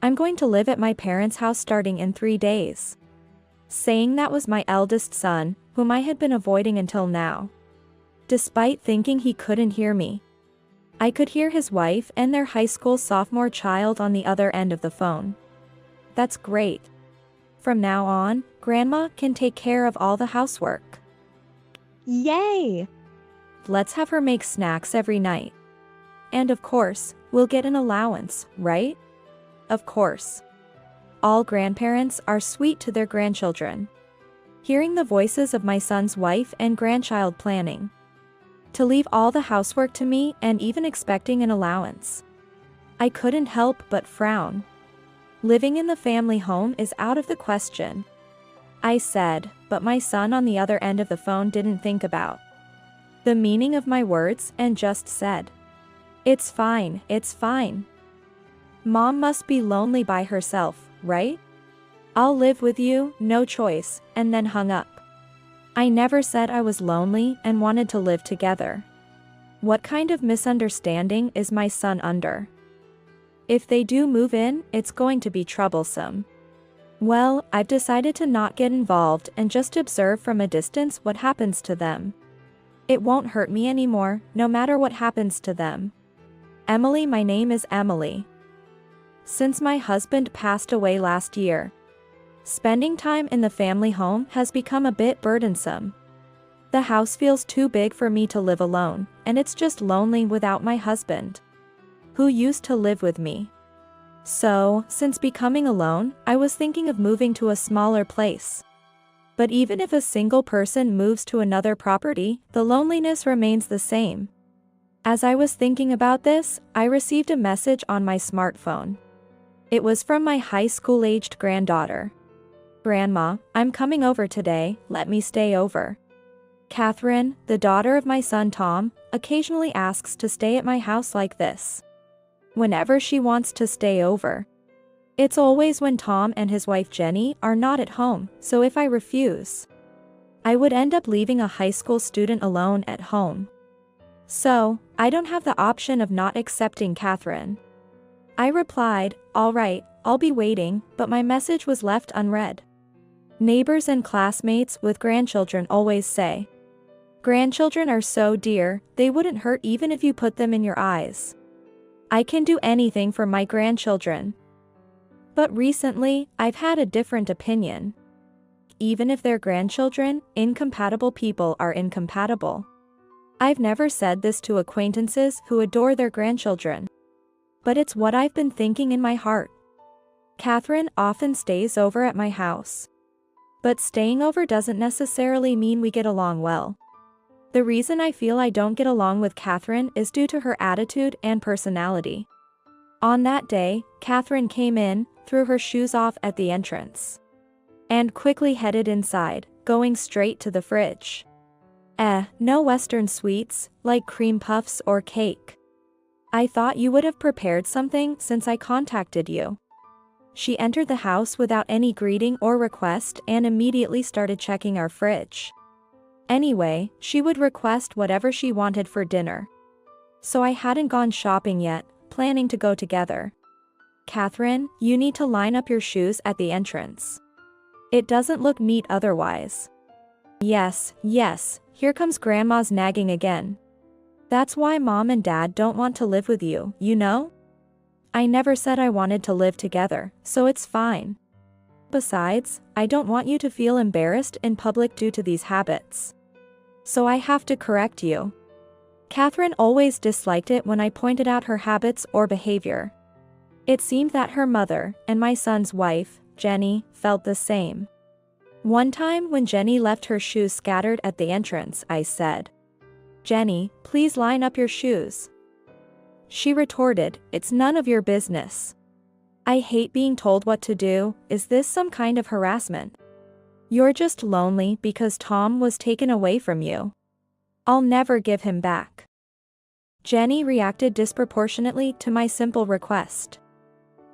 I'm going to live at my parents' house starting in 3 days. Saying that was my eldest son, whom I had been avoiding until now. Despite thinking he couldn't hear me, I could hear his wife and their high school sophomore child on the other end of the phone. That's great. From now on, Grandma can take care of all the housework. Yay! Let's have her make snacks every night. And of course, we'll get an allowance, right? Of course. All grandparents are sweet to their grandchildren. Hearing the voices of my son's wife and grandchild planning to leave all the housework to me and even expecting an allowance, I couldn't help but frown. Living in the family home is out of the question, I said, but my son on the other end of the phone didn't think about the meaning of my words and just said, "It's fine, it's fine. Mom must be lonely by herself, right? I'll live with you, no choice," and then hung up. I never said I was lonely and wanted to live together. What kind of misunderstanding is my son under? If they do move in, it's going to be troublesome. Well, I've decided to not get involved and just observe from a distance what happens to them. It won't hurt me anymore, no matter what happens to them. Emily, my name is Emily. Since my husband passed away last year, spending time in the family home has become a bit burdensome. The house feels too big for me to live alone, and it's just lonely without my husband, who used to live with me. So, since becoming alone, I was thinking of moving to a smaller place. But even if a single person moves to another property, the loneliness remains the same. As I was thinking about this, I received a message on my smartphone. It was from my high school-aged granddaughter. "Grandma, I'm coming over today, let me stay over." Catherine, the daughter of my son Tom, occasionally asks to stay at my house like this whenever she wants to stay over. It's always when Tom and his wife Jenny are not at home, so if I refuse, I would end up leaving a high school student alone at home. So, I don't have the option of not accepting Catherine. I replied, "All right, I'll be waiting," but my message was left unread. Neighbors and classmates with grandchildren always say, "Grandchildren are so dear, they wouldn't hurt even if you put them in your eyes." I can do anything for my grandchildren. But recently, I've had a different opinion. Even if they're grandchildren, incompatible people are incompatible. I've never said this to acquaintances who adore their grandchildren, but it's what I've been thinking in my heart. Catherine often stays over at my house, but staying over doesn't necessarily mean we get along well. The reason I feel I don't get along with Catherine is due to her attitude and personality. On that day, Catherine came in, threw her shoes off at the entrance, and quickly headed inside, going straight to the fridge. No Western sweets, like cream puffs or cake. I thought you would have prepared something since I contacted you. She entered the house without any greeting or request and immediately started checking our fridge. Anyway, she would request whatever she wanted for dinner. So I hadn't gone shopping yet, planning to go together. "Catherine, you need to line up your shoes at the entrance. It doesn't look neat otherwise." Yes, here comes Grandma's nagging again. "That's why Mom and Dad don't want to live with you, you know? I never said I wanted to live together, so it's fine. Besides, I don't want you to feel embarrassed in public due to these habits. So I have to correct you." Catherine always disliked it when I pointed out her habits or behavior. It seemed that her mother, and my son's wife, Jenny, felt the same. One time when Jenny left her shoes scattered at the entrance, I said, "Jenny, please line up your shoes." She retorted, "It's none of your business." I hate being told what to do. Is this some kind of harassment? You're just lonely because Tom was taken away from you. I'll never give him back. Jenny reacted disproportionately to my simple request.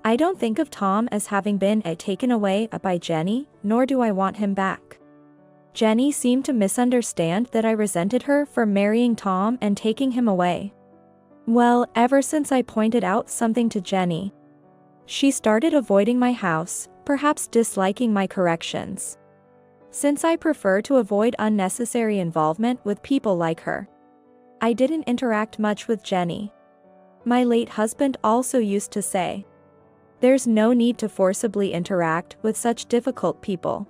I don't think of Tom as having been taken away by Jenny, nor do I want him back. Jenny seemed to misunderstand that I resented her for marrying Tom and taking him away. Well, ever since I pointed out something to Jenny, She started avoiding my house, perhaps disliking my corrections. Since I prefer to avoid unnecessary involvement with people like her, I didn't interact much with Jenny. My late husband also used to say, "There's no need to forcibly interact with such difficult people.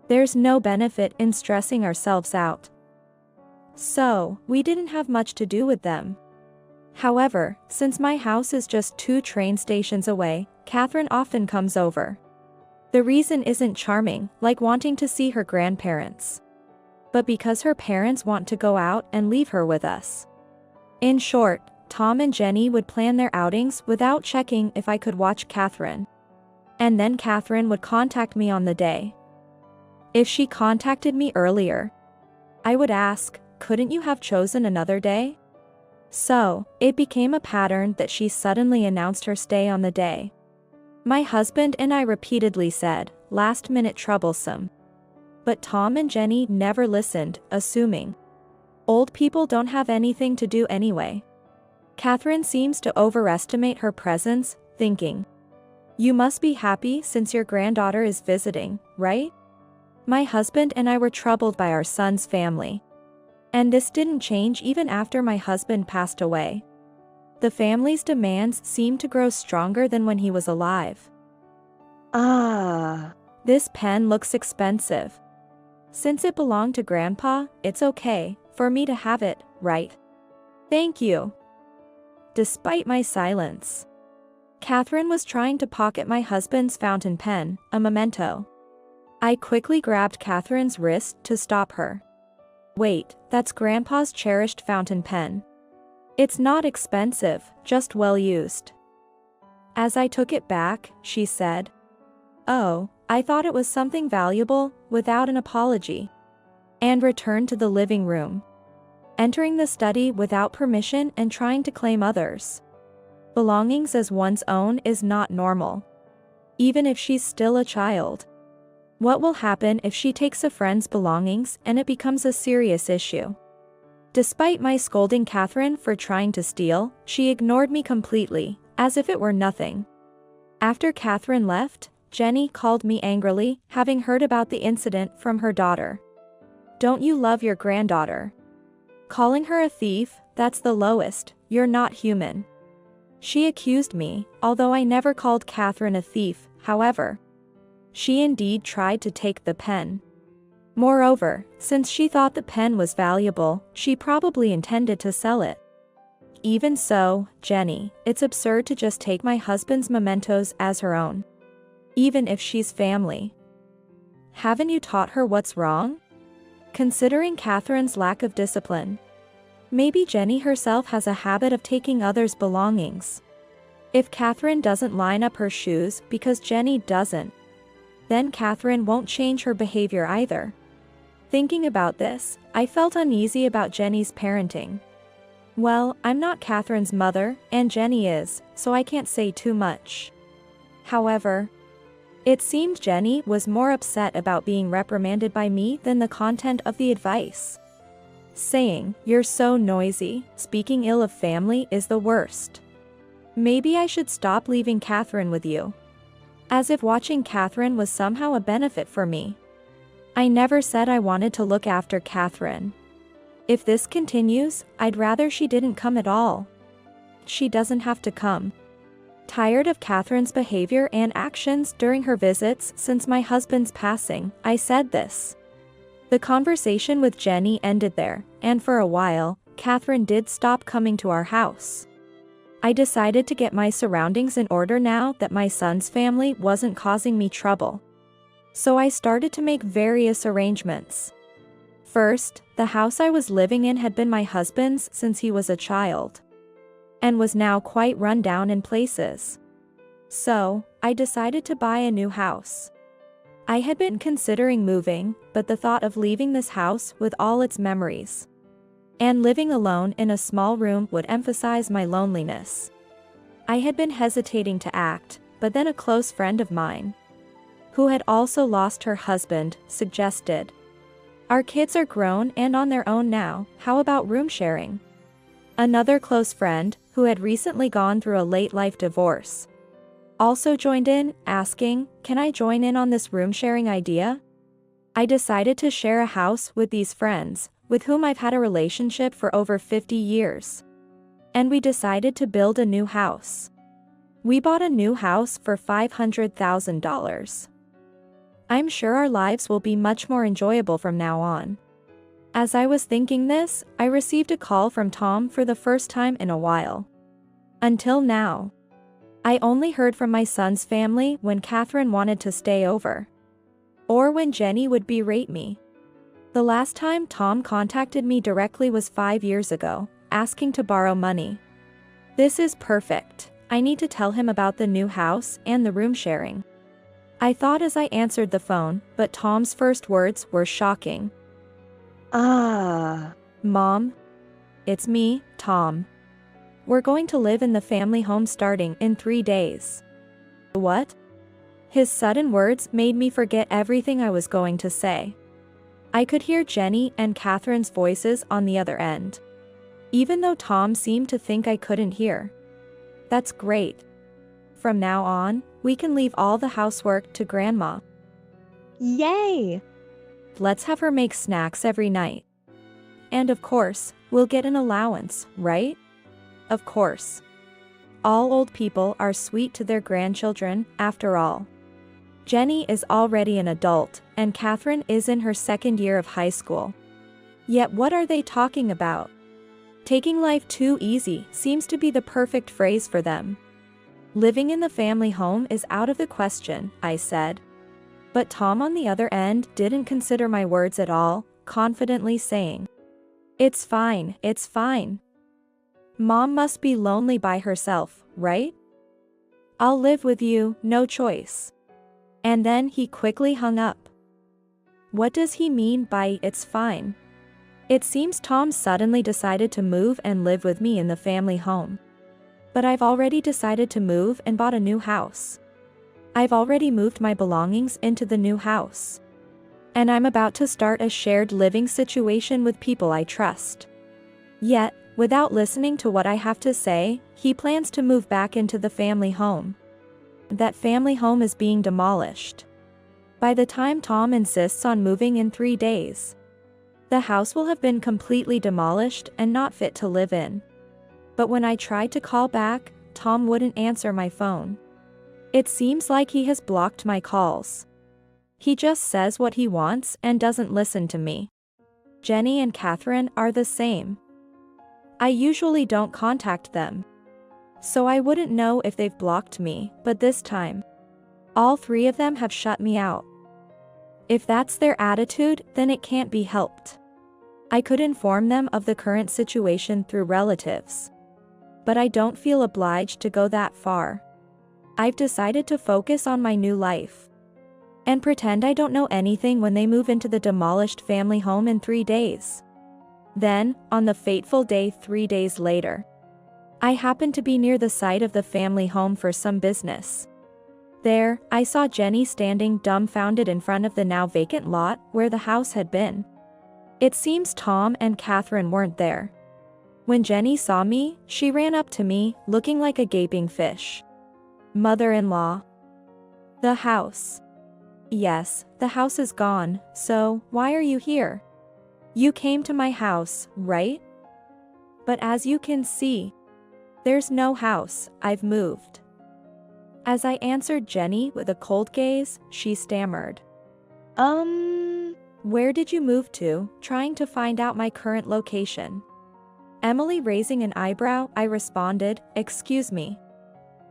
There's no benefit in stressing ourselves out." So, we didn't have much to do with them. However, since my house is just 2 train stations away, Catherine often comes over. The reason isn't charming, like wanting to see her grandparents, but because her parents want to go out and leave her with us. In short, Tom and Jenny would plan their outings without checking if I could watch Catherine. And then Catherine would contact me on the day. If she contacted me earlier, I would ask, "Couldn't you have chosen another day?" So, it became a pattern that she suddenly announced her stay on the day. My husband and I repeatedly said, "Last minute troublesome." But Tom and Jenny never listened, assuming old people don't have anything to do anyway. Catherine seems to overestimate her presence, thinking, "You must be happy since your granddaughter is visiting, right?" My husband and I were troubled by our son's family. And this didn't change even after my husband passed away. The family's demands seemed to grow stronger than when he was alive. This pen looks expensive. Since it belonged to Grandpa, it's okay for me to have it, right? Thank you. Despite my silence, Catherine was trying to pocket my husband's fountain pen, a memento. I quickly grabbed Catherine's wrist to stop her. "Wait, that's Grandpa's cherished fountain pen. It's not expensive, just well used." As I took it back, she said, "Oh, I thought it was something valuable," without an apology, and returned to the living room. Entering the study without permission and trying to claim others' belongings as one's own is not normal, even if she's still a child. What will happen if she takes a friend's belongings and it becomes a serious issue? Despite my scolding Catherine for trying to steal, she ignored me completely, as if it were nothing. After Catherine left, Jenny called me angrily, having heard about the incident from her daughter. "Don't you love your granddaughter? Calling her a thief, that's the lowest, you're not human." She accused me, although I never called Catherine a thief, however. She indeed tried to take the pen. Moreover, since she thought the pen was valuable, she probably intended to sell it. Even so, Jenny, it's absurd to just take my husband's mementos as her own, even if she's family. Haven't you taught her what's wrong? Considering Catherine's lack of discipline, maybe Jenny herself has a habit of taking others' belongings. If Catherine doesn't line up her shoes because Jenny doesn't, then Catherine won't change her behavior either. Thinking about this, I felt uneasy about Jenny's parenting. Well, I'm not Catherine's mother, and Jenny is, so I can't say too much. However, it seemed Jenny was more upset about being reprimanded by me than the content of the advice. Saying, "You're so noisy, speaking ill of family is the worst. Maybe I should stop leaving Catherine with you." As if watching Catherine was somehow a benefit for me. I never said I wanted to look after Catherine. If this continues, I'd rather she didn't come at all. She doesn't have to come. Tired of Catherine's behavior and actions during her visits since my husband's passing, I said this. The conversation with Jenny ended there, and for a while, Catherine did stop coming to our house. I decided to get my surroundings in order now that my son's family wasn't causing me trouble. So I started to make various arrangements. First, the house I was living in had been my husband's since he was a child, and was now quite run down in places. So, I decided to buy a new house. I had been considering moving, but the thought of leaving this house with all its memories and living alone in a small room would emphasize my loneliness. I had been hesitating to act, but then a close friend of mine, who had also lost her husband, suggested, "Our kids are grown and on their own now, how about room sharing?" Another close friend, who had recently gone through a late life divorce, also joined in, asking, "Can I join in on this room sharing idea?" I decided to share a house with these friends, with whom I've had a relationship for over 50 years. And we decided to build a new house. We bought a new house for $500,000. I'm sure our lives will be much more enjoyable from now on. As I was thinking this, I received a call from Tom for the first time in a while. Until now, I only heard from my son's family when Catherine wanted to stay over, or when Jenny would berate me. The last time Tom contacted me directly was 5 years ago, asking to borrow money. This is perfect. I need to tell him about the new house and the room sharing. I thought as I answered the phone, but Tom's first words were shocking. Mom? It's me, Tom. We're going to live in the family home starting in 3 days. What? His sudden words made me forget everything I was going to say. I could hear Jenny and Catherine's voices on the other end, even though Tom seemed to think I couldn't hear. That's great. From now on, we can leave all the housework to Grandma. Yay! Let's have her make snacks every night. And of course, we'll get an allowance, right? Of course. All old people are sweet to their grandchildren, after all. Jenny is already an adult, and Catherine is in her second year of high school. Yet what are they talking about? Taking life too easy seems to be the perfect phrase for them. Living in the family home is out of the question, I said. But Tom on the other end didn't consider my words at all, confidently saying, "It's fine, it's fine. Mom must be lonely by herself, right? I'll live with you, no choice." And then he quickly hung up. What does he mean by "it's fine"? It seems Tom suddenly decided to move and live with me in the family home. But I've already decided to move and bought a new house. I've already moved my belongings into the new house. And I'm about to start a shared living situation with people I trust. Yet, without listening to what I have to say, he plans to move back into the family home. That family home is being demolished. By the time Tom insists on moving in 3 days, the house will have been completely demolished and not fit to live in. But when I tried to call back, Tom wouldn't answer my phone. It seems like he has blocked my calls. He just says what he wants and doesn't listen to me. Jenny and Catherine are the same. I usually don't contact them, so I wouldn't know if they've blocked me, but this time, all 3 of them have shut me out. If that's their attitude, then it can't be helped. I could inform them of the current situation through relatives, but I don't feel obliged to go that far. I've decided to focus on my new life and pretend I don't know anything when they move into the demolished family home in 3 days. Then, on the fateful day 3 days later, I happened to be near the site of the family home for some business. There, I saw Jenny standing dumbfounded in front of the now vacant lot where the house had been. It seems Tom and Catherine weren't there. When Jenny saw me, she ran up to me, looking like a gaping fish. "Mother-in-law." "The house." "Yes, the house is gone, so why are you here? You came to my house, right?" "But as you can see, there's no house, I've moved." As I answered Jenny with a cold gaze, she stammered. Where did you move to?" trying to find out my current location. Emily raising an eyebrow, I responded, "Excuse me.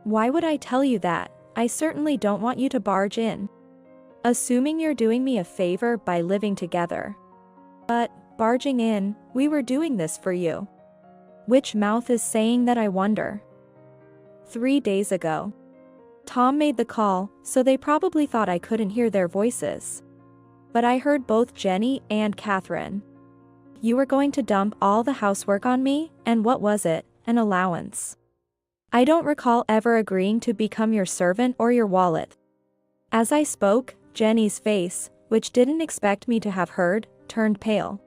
Why would I tell you that? I certainly don't want you to barge in. Assuming you're doing me a favor by living together. But, barging in, we were doing this for you. Which mouth is saying that, I wonder?" 3 days ago. Tom made the call, so they probably thought I couldn't hear their voices. But I heard both Jenny and Catherine. "You were going to dump all the housework on me, and what was it? An allowance. I don't recall ever agreeing to become your servant or your wallet." As I spoke, Jenny's face, which didn't expect me to have heard, turned pale.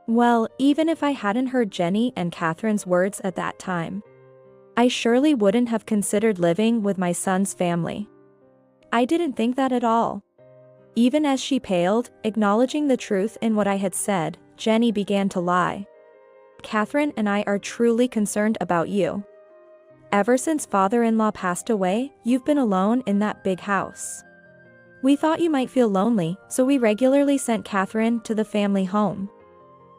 Well, even if I hadn't heard Jenny and Catherine's words at that time, I surely wouldn't have considered living with my son's family. I didn't think that at all. Even as she paled, acknowledging the truth in what I had said, Jenny began to lie. Catherine and I are truly concerned about you. Ever since father-in-law passed away, you've been alone in that big house. We thought you might feel lonely, so we regularly sent Catherine to the family home.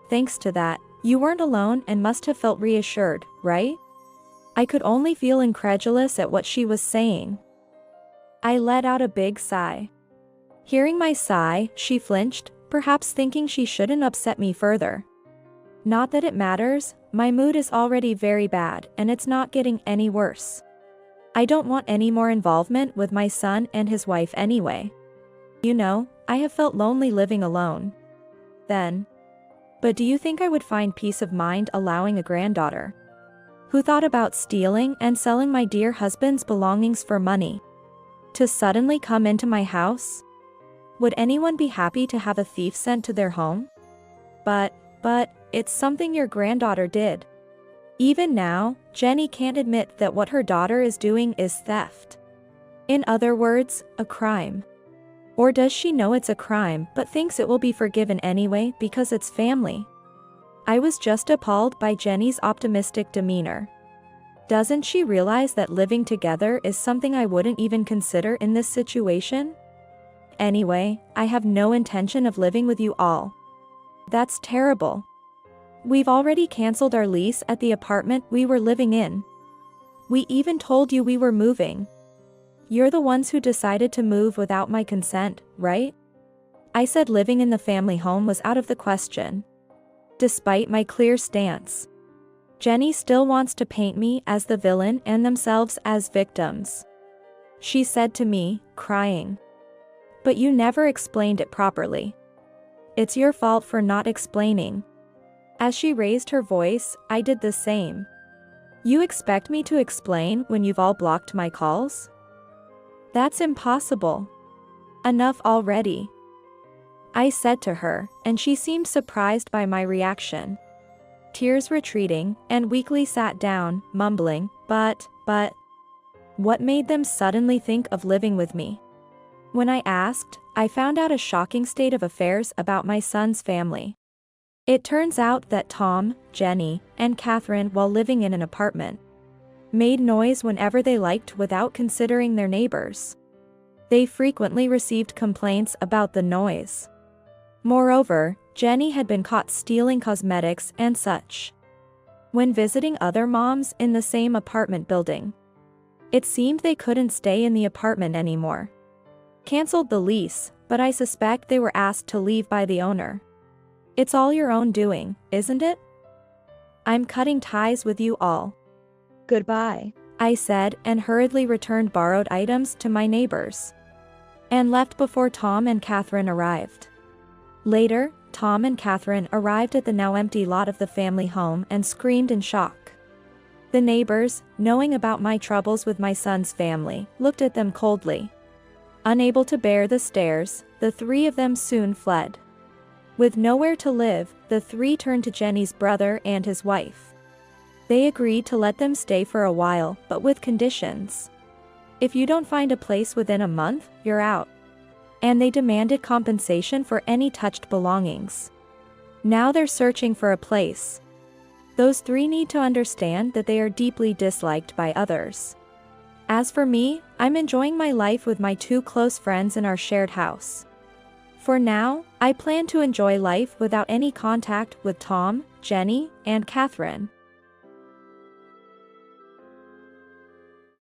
Thanks to that, you weren't alone and must have felt reassured, right? I could only feel incredulous at what she was saying. I let out a big sigh. Hearing my sigh, she flinched, perhaps thinking she shouldn't upset me further. Not that it matters, my mood is already very bad and it's not getting any worse. I don't want any more involvement with my son and his wife anyway. You know, I have felt lonely living alone. Then. But do you think I would find peace of mind allowing a granddaughter who thought about stealing and selling my dear husband's belongings for money to suddenly come into my house? Would anyone be happy to have a thief sent to their home? But, it's something your granddaughter did. Even now, Jenny can't admit that what her daughter is doing is theft. In other words, a crime. Or does she know it's a crime but thinks it will be forgiven anyway because it's family? I was just appalled by Jenny's optimistic demeanor. Doesn't she realize that living together is something I wouldn't even consider in this situation? Anyway, I have no intention of living with you all. That's terrible. We've already canceled our lease at the apartment we were living in. We even told you we were moving. You're the ones who decided to move without my consent, right? I said living in the family home was out of the question. Despite my clear stance, Jenny still wants to paint me as the villain and themselves as victims. She said to me, crying. But you never explained it properly. It's your fault for not explaining. As she raised her voice, I did the same. You expect me to explain when you've all blocked my calls? That's impossible. Enough already. I said to her, and she seemed surprised by my reaction. Tears retreating, and weakly sat down, mumbling, but. What made them suddenly think of living with me? When I asked, I found out a shocking state of affairs about my son's family. It turns out that Tom, Jenny, and Catherine, while living in an apartment, made noise whenever they liked without considering their neighbors. They frequently received complaints about the noise. Moreover, Jenny had been caught stealing cosmetics and such when visiting other moms in the same apartment building. It seemed they couldn't stay in the apartment anymore. Cancelled the lease, but I suspect they were asked to leave by the owner. It's all your own doing, isn't it? I'm cutting ties with you all. Goodbye, I said and hurriedly returned borrowed items to my neighbors. And left before Tom and Catherine arrived. Later, Tom and Catherine arrived at the now empty lot of the family home and screamed in shock. The neighbors, knowing about my troubles with my son's family, looked at them coldly. Unable to bear the stares, the three of them soon fled. With nowhere to live, the three turned to Jenny's brother and his wife. They agreed to let them stay for a while, but with conditions. If you don't find a place within a month, you're out. And they demanded compensation for any touched belongings. Now they're searching for a place. Those three need to understand that they are deeply disliked by others. As for me, I'm enjoying my life with my two close friends in our shared house. For now, I plan to enjoy life without any contact with Tom, Jenny, and Catherine.